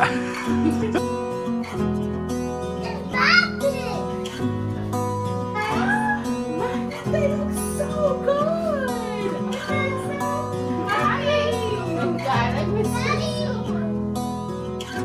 They look so good.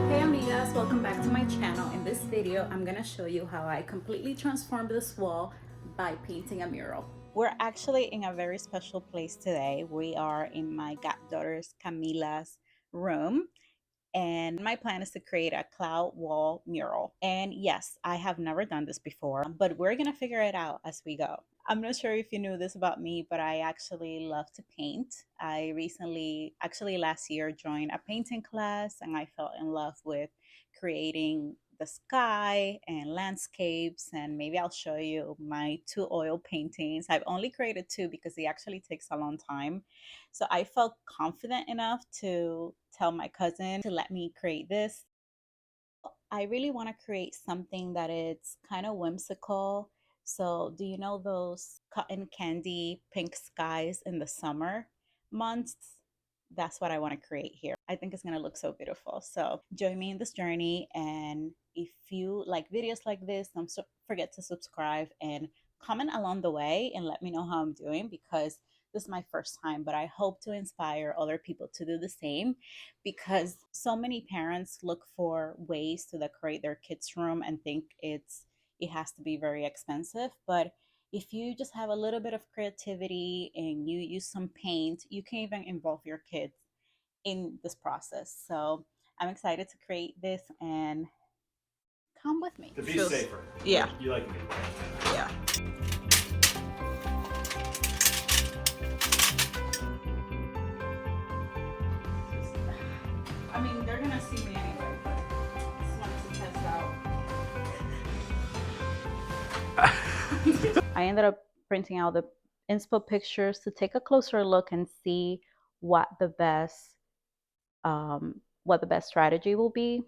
Hey amigas, welcome back to my channel. In this video, I'm gonna show you how I completely transformed this wall by painting a mural. We're actually in a very special place today. We are in my goddaughter's Camila's room. And my plan is to create a cloud wall mural. And yes, I have never done this before, but we're gonna figure it out as we go. I'm not sure if you knew this about me, but I actually love to paint. I recently, actually last year, joined a painting class and I fell in love with creating the sky and landscapes. And maybe I'll show you my two oil paintings. I've only created two because it actually takes a long time. So I felt confident enough to tell my cousin to let me create this. I really want to create something that is kind of whimsical. So, do you know those cotton candy pink skies in the summer months? That's what I want to create here. I think it's going to look so beautiful. So, join me in this journey. And if you like videos like this, don't forget to subscribe and comment along the way and let me know how I'm doing, because this is my first time, but I hope to inspire other people to do the same, because so many parents look for ways to decorate their kids' room and think it has to be very expensive. But if you just have a little bit of creativity and you use some paint, you can even involve your kids in this process. So I'm excited to create this, and come with me. To be safer. Yeah. You like it. Yeah. I mean, they're gonna see me anyway, but just wanted to test out. I ended up printing out the Inspo pictures to take a closer look and see what the best strategy will be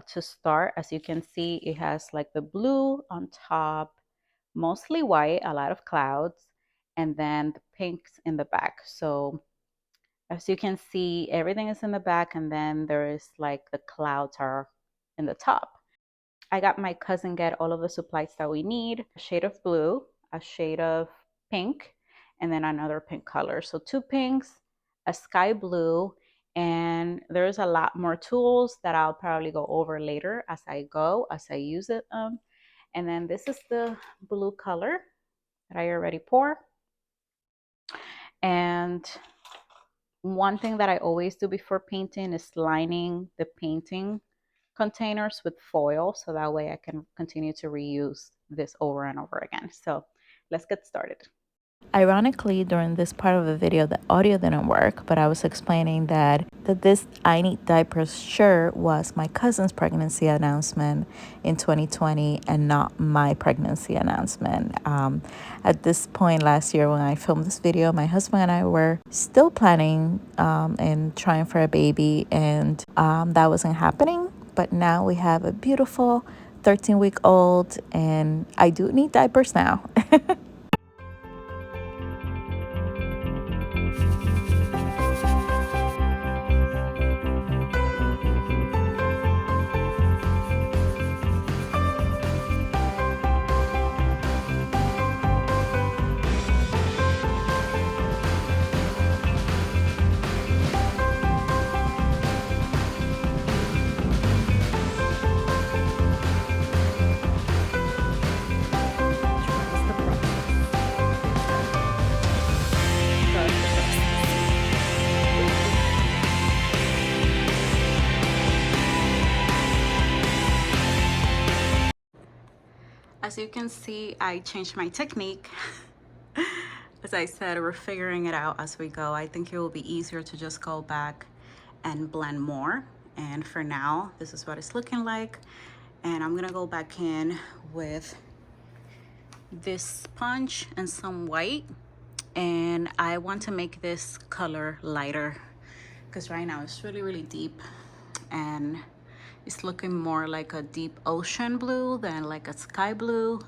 to start. As you can see, it has like the blue on top, mostly white, a lot of clouds, and then the pinks in the back. So as you can see, everything is in the back, and then there is like the clouds are in the top. I got my cousin get all of the supplies that we need: a shade of blue, a shade of pink, and then another pink color. So two pinks, a sky blue, and there's a lot more tools that I'll probably go over later as I use it. And then this is the blue color that I already pour. And one thing that I always do before painting is lining the painting containers with foil, so that way I can continue to reuse this over and over again. So let's get started. Ironically, during this part of the video, the audio didn't work, but I was explaining that this I Need Diapers shirt was my cousin's pregnancy announcement in 2020 and not my pregnancy announcement. At this point last year when I filmed this video, my husband and I were still planning and trying for a baby, and that wasn't happening. But now we have a beautiful 13-week-old, and I do need diapers now. As you can see, I changed my technique. As I said, we're figuring it out as we go. I think it will be easier to just go back and blend more. And for now, this is what it's looking like. And I'm gonna go back in with this sponge and some white. And I want to make this color lighter, because right now it's really, really deep. And it's looking more like a deep ocean blue than like a sky blue.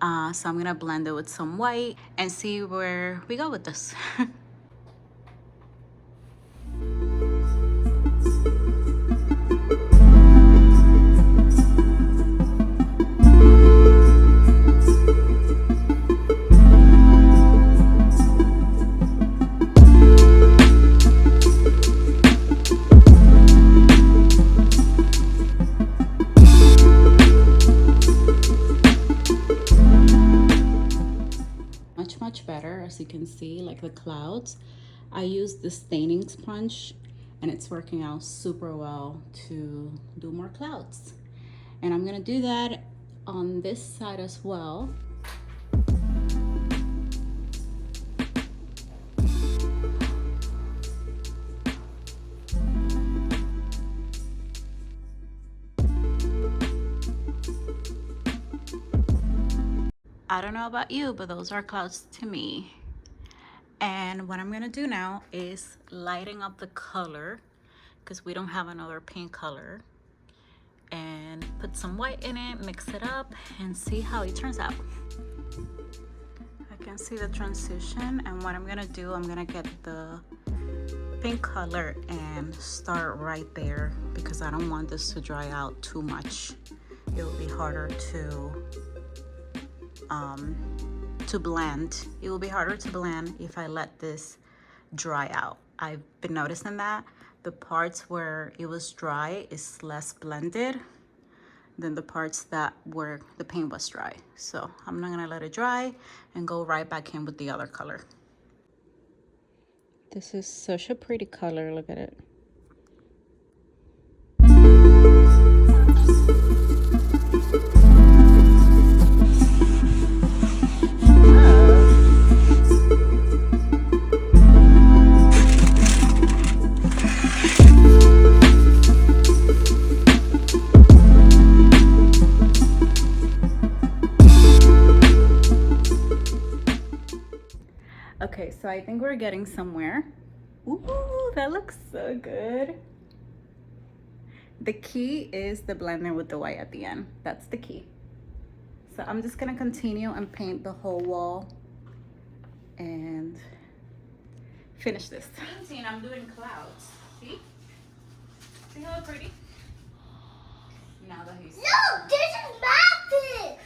So I'm gonna blend it with some white and see where we go with this. clouds, I used the staining sponge and it's working out super well to do more clouds. And I'm gonna do that on this side as well. I don't know about you, but those are clouds to me. And what I'm gonna do now is lighting up the color, because we don't have another paint color, and put some white in it, mix it up, and see how it turns out. I can see the transition, and what I'm gonna do, I'm gonna get the pink color and start right there, because I don't want this to dry out too much. It will be harder to blend. It will be harder to blend if I let this dry out. I've been noticing that the parts where it was dry is less blended than the parts that where the paint was dry. So I'm not gonna let it dry and go right back in with the other color. This is such a pretty color, look at it. Okay, so I think we're getting somewhere. Ooh, that looks so good. The key is the blending with the white at the end. That's the key. So I'm just gonna continue and paint the whole wall and finish this. Painting, I'm doing clouds. See? See how pretty? Now that he's... No, this is magic!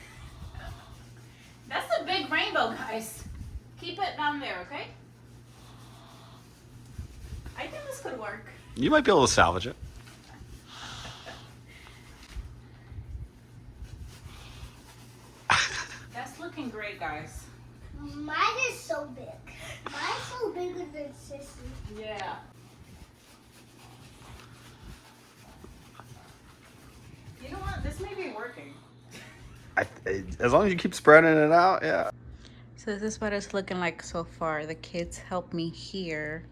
That's a big rainbow, guys. Keep it down there, okay? I think this could work. You might be able to salvage it. That's looking great, guys. Mine is so big. Mine's so bigger than Sissy. Yeah. You know what? This may be working. As long as you keep spreading it out, yeah. So this is what it's looking like so far. The kids helped me here.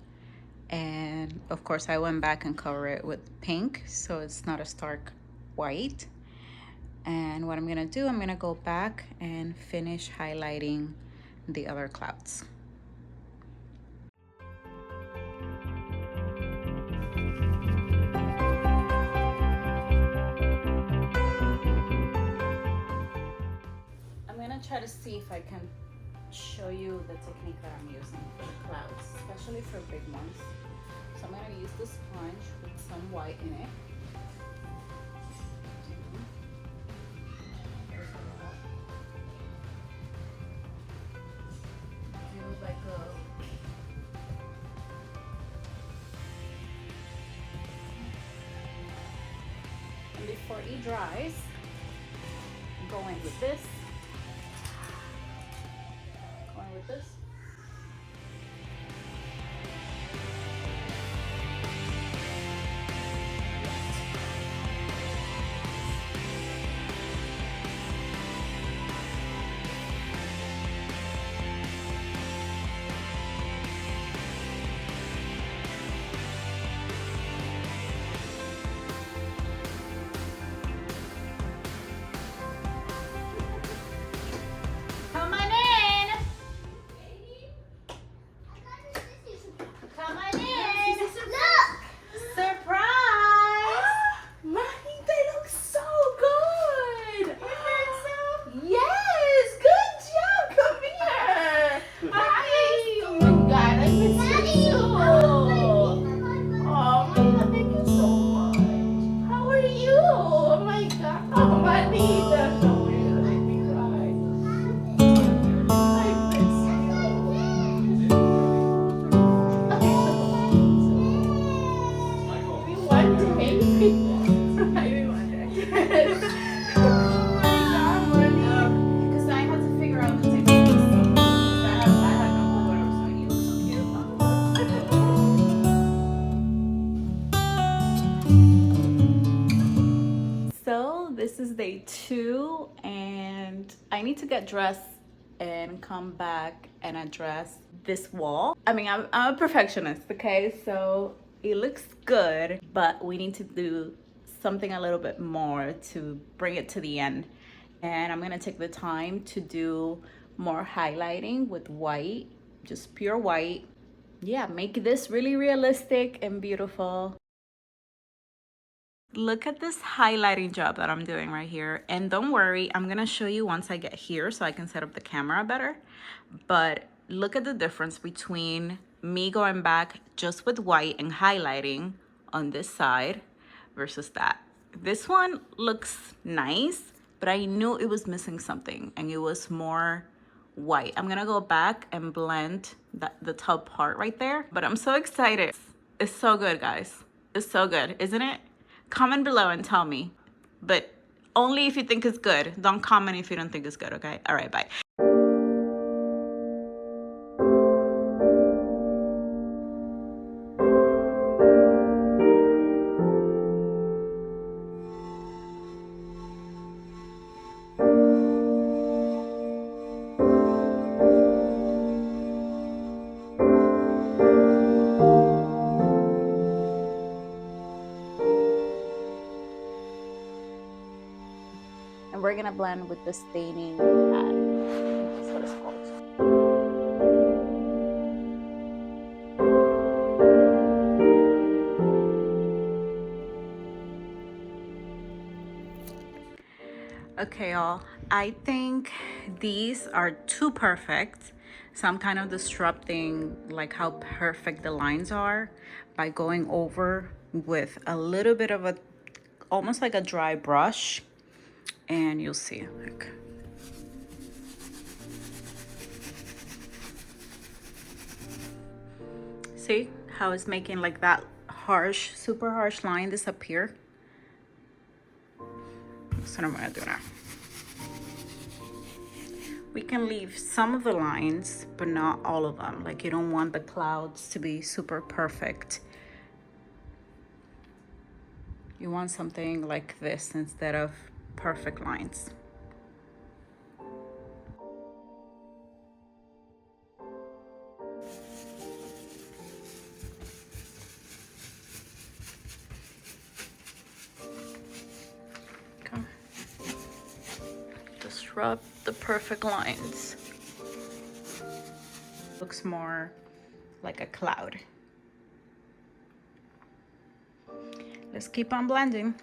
And of course I went back and covered it with pink so it's not a stark white. And what I'm gonna do, I'm gonna go back and finish highlighting the other clouds. I'm gonna try to see if I can show you the technique that I'm using for the clouds, especially for big ones. So I'm gonna use the sponge with some white in it. Do like a and before it dries, go in with this. With this. Come on in. this is day 2 and I need to get dressed and come back and address this wall. I mean, I'm a perfectionist, okay? So it looks good, but we need to do something a little bit more to bring it to the end. And I'm gonna take the time to do more highlighting with white, just pure white. Yeah, make this really realistic and beautiful. Look at this highlighting job that I'm doing right here. And don't worry, I'm gonna show you once I get here so I can set up the camera better. But look at the difference between me going back just with white and highlighting on this side versus that. This one looks nice, but I knew it was missing something and it was more white. I'm gonna go back and blend the top part right there, but I'm so excited. It's so good, guys. It's so good, isn't it? Comment below and tell me, but only if you think it's good. Don't comment if you don't think it's good, okay? All right, bye. And we're gonna blend with the staining pad. That's what it's called. Okay, y'all, I think these are too perfect. So I'm kind of disrupting like how perfect the lines are by going over with a little bit of almost like a dry brush. And you'll see, like, see how it's making like that harsh, super harsh line disappear. That's what I'm gonna do now. We can leave some of the lines, but not all of them. Like, you don't want the clouds to be super perfect. You want something like this instead of perfect lines. Okay. Disrupt the perfect lines. Looks more like a cloud. Let's keep on blending.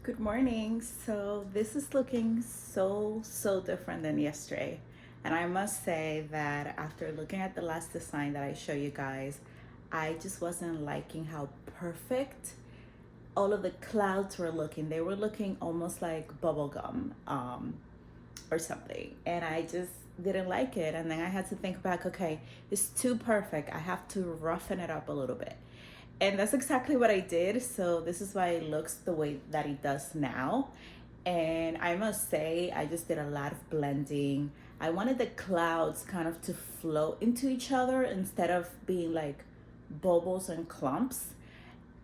Good morning. So this is looking so different than yesterday. And I must say that after looking at the last design that I show you guys, I just wasn't liking how perfect all of the clouds were looking. They were looking almost like bubblegum or something. And I just didn't like it. And then I had to think back, okay, it's too perfect. I have to roughen it up a little bit. And that's exactly what I did. So this is why it looks the way that it does now. And I must say, I just did a lot of blending. I wanted the clouds kind of to flow into each other instead of being like bubbles and clumps.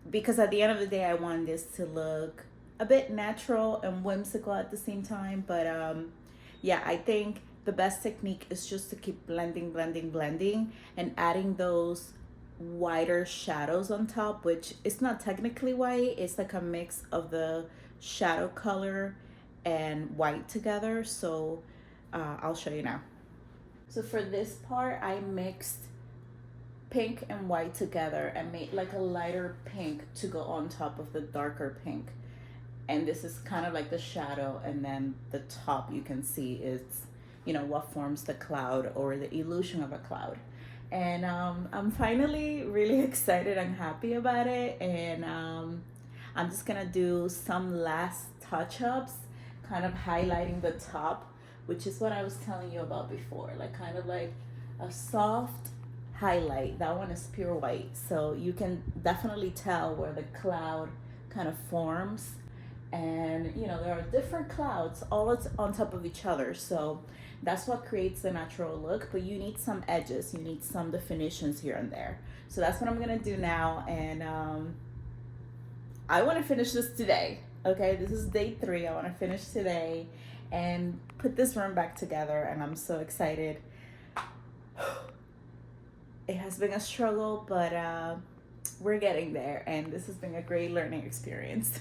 Because at the end of the day, I want this to look a bit natural and whimsical at the same time. But yeah, I think the best technique is just to keep blending and adding those whiter shadows on top, which it's not technically white. It's like a mix of the shadow color and white together. So I'll show you now. So for this part, I mixed pink and white together and made like a lighter pink to go on top of the darker pink. And this is kind of like the shadow, and then the top you can see is, you know, what forms the cloud or the illusion of a cloud. And I'm finally really excited and happy about it. And I'm just gonna do some last touch-ups, kind of highlighting the top, which is what I was telling you about before, like kind of like a soft highlight. That one is pure white, so you can definitely tell where the cloud kind of forms. and you know, there are different clouds all on top of each other, so that's what creates the natural look. But you need some edges, you need some definitions here and there. So that's what I'm gonna do now, and I want to finish this today. Okay, this is day 3. I want to finish today and put this room back together, and I'm so excited. It has been a struggle, but we're getting there, and this has been a great learning experience.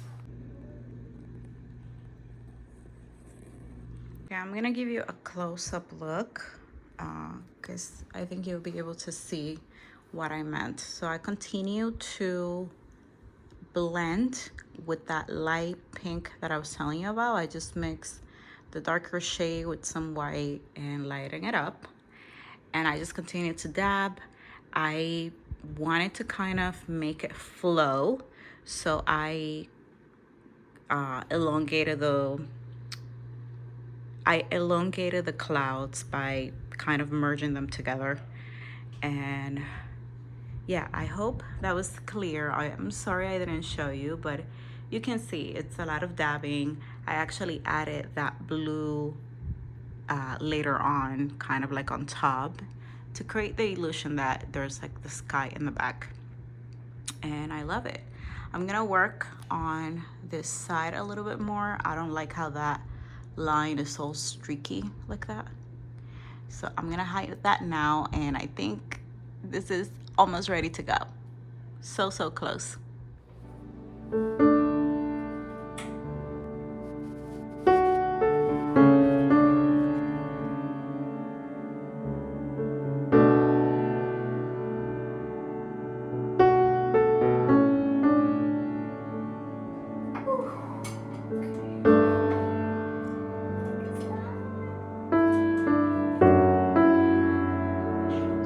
Okay, I'm gonna give you a close-up look because I think you'll be able to see what I meant. So I continue to blend with that light pink that I was telling you about. I just mix the darker shade with some white and lighting it up, and I just continue to dab. I wanted to kind of make it flow, so I elongated the clouds by kind of merging them together. And yeah, I hope that was clear. I am sorry I didn't show you, but you can see it's a lot of dabbing. I actually added that blue later on, kind of like on top, to create the illusion that there's like the sky in the back. And I love it. I'm gonna work on this side a little bit more. I don't like how that line is so streaky like that. So I'm gonna hide that now, and I think this is almost ready to go. So close.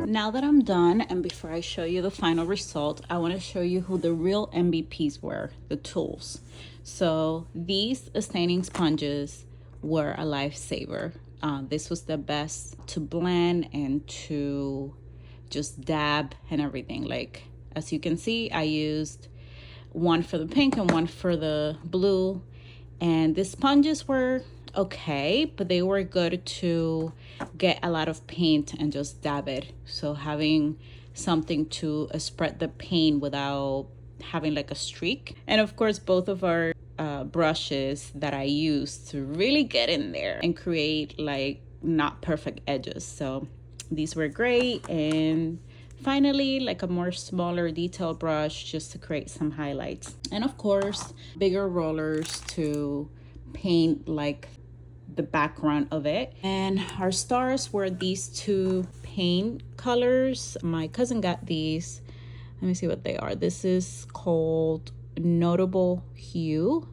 Now that I'm done, and before I show you the final result, I want to show you who the real MVPs were, the tools. So these staining sponges were a lifesaver. This was the best to blend and to just dab and everything. Like, as you can see, I used one for the pink and one for the blue, and the sponges were okay, but they were good to get a lot of paint and just dab it. So having something to spread the paint without having like a streak. And of course, both of our brushes that I used to really get in there and create like not perfect edges. So these were great. And finally, like a more smaller detail brush just to create some highlights. And of course, bigger rollers to paint like the background of it. And our stars were these 2 paint colors. My cousin got these. Let me see what they are. This is called Notable Hue,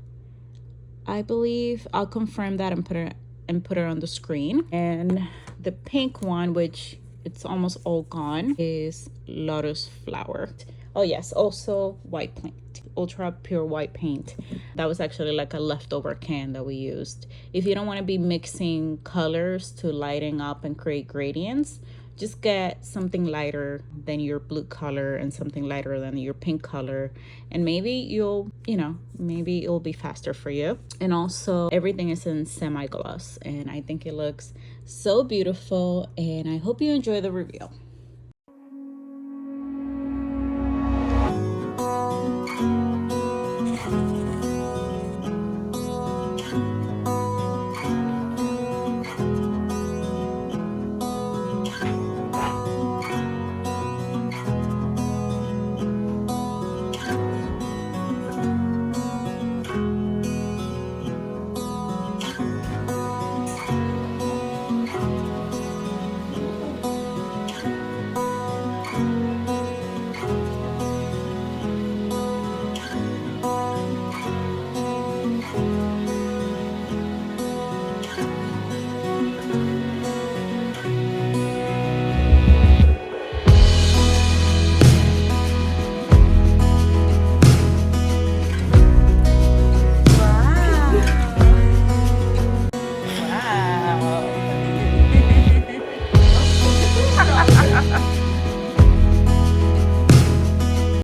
I believe. I'll confirm that and put it on the screen. And the pink one, which it's almost all gone, is Lotus Flower. Oh yes, also white paint, ultra pure white paint. That was actually like a leftover can that we used. If you don't want to be mixing colors to lighten up and create gradients, just get something lighter than your blue color and something lighter than your pink color, and maybe maybe it'll be faster for you. And also everything is in semi-gloss, and I think it looks so beautiful, and I hope you enjoy the review.